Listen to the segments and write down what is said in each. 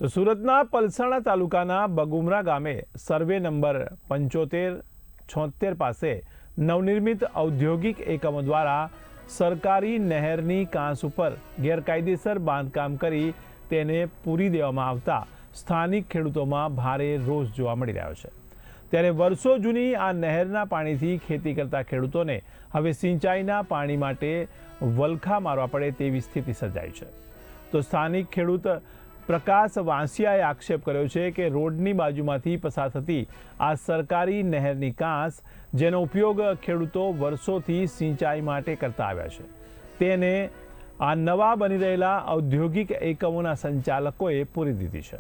તો સુરતના પલસાણા તાલુકાના બગુમરા ગામે સર્વે નંબર 7576 પાસે નવનિર્મિત ઔદ્યોગિક એકમો દ્વારા સરકારી નહેરની કાંસ ઉપર ગેરકાયદેસર બાંધકામ કરી તેને પૂરી દેવામાં આવતા સ્થાનિક ખેડૂતોમાં ભારે રોષ જોવા મળી રહ્યો છે। ત્યારે વર્ષો જૂની આ નહેરના પાણીથી ખેતી કરતા ખેડૂતોને હવે સિંચાઈના પાણી માટે વલખા મારવા પડે તેવી સ્થિતિ સર્જાઈ છે। તો સ્થાનિક ખેડૂત પ્રકાશ વાંસિયાએ આક્ષેપ કર્યો છે કે રોડની બાજુમાંથી પસાર થતી આ સરકારી નહેરની કાંસ જેનો ઉપયોગ ખેડૂતો વર્ષોથી સિંચાઈ માટે કરતા આવ્યા છે તેને આ નવા બની રહેલા ઔદ્યોગિક એકમોના સંચાલકોએ પૂરી દીધી છે।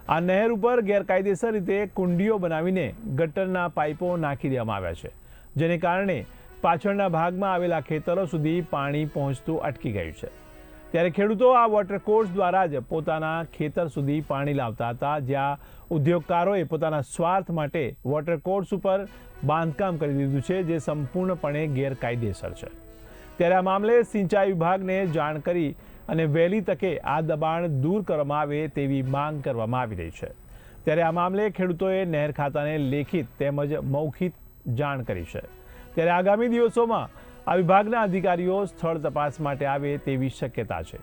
આ નહેર ઉપર ગેરકાયદેસર રીતે કુંડીઓ બનાવીને ગટરના પાઇપો નાખી દેવામાં આવ્યા છે જેને કારણે પાછળના ભાગમાં આવેલા ખેતરો સુધી પાણી પહોંચતું અટકી ગયું છે। ત્યારે ખેડૂતો આ વોટરકોર્સ દ્વારા જ પોતાના ખેતર સુધી પાણી લાવતા હતા, જ્યાં ઉદ્યોગકારોએ પોતાના સ્વાર્થ માટે વોટરકોર્સ ઉપર બાંધકામ કરી દીધું છે જે સંપૂર્ણપણે ગેરકાયદેસર છે। ત્યારે આ મામલે સિંચાઈ વિભાગને જાણ કરી અને વહેલી તકે આ દબાણ દૂર કરવામાં આવે તેવી માંગ કરવામાં આવી રહી છે। ત્યારે આ મામલે ખેડૂતોએ નહેર ખાતાને લેખિત તેમજ મૌખિક જાણ કરી છે। ત્યારે આગામી દિવસોમાં આ વિભાગના અધિકારીઓ સ્થળ તપાસ માટે આવે તેવી શક્યતા છે।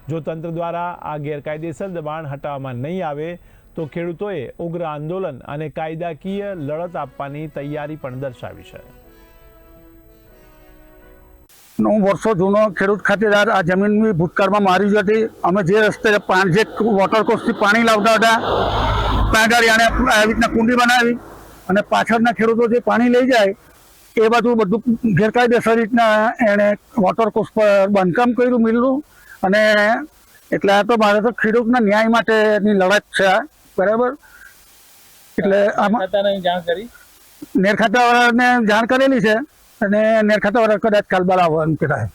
જો તંત્ર દ્વારા આ ગેરકાયદેસર દબાણ હટાવવામાં નહીં આવે તો ખેડૂતોએ ઉગ્ર આંદોલન અને કાયદાકીય લડત આપવાની તૈયારી પણ દર્શાવી છે। હું વર્ષો જૂનો ખેડૂત ખાતેદાર આ જમીનની ભૂતકાળમાં મારી હતી। અમે જે રસ્તે જે વોટરકોર્સથી પાણી લાવતા હતા ત્યાં આગળ એને આવી રીતના કુંડી બનાવી અને પાછળના ખેડૂતો જે પાણી લઈ જાય એ બધું ગેરકાયદેસર રીતના એણે વોટરકોર્સ પર બાંધકામ કર્યું મિલનું। અને એટલે આ તો મારે તો ખેડૂતના ન્યાય માટેની લડત છે, બરાબર। એટલે આમાં નેર ખાતાવાળાને જાણ કરેલી છે અને નેર ખાતાવાળા કદાચ કાલ બોલાવવાનું કહેવાય।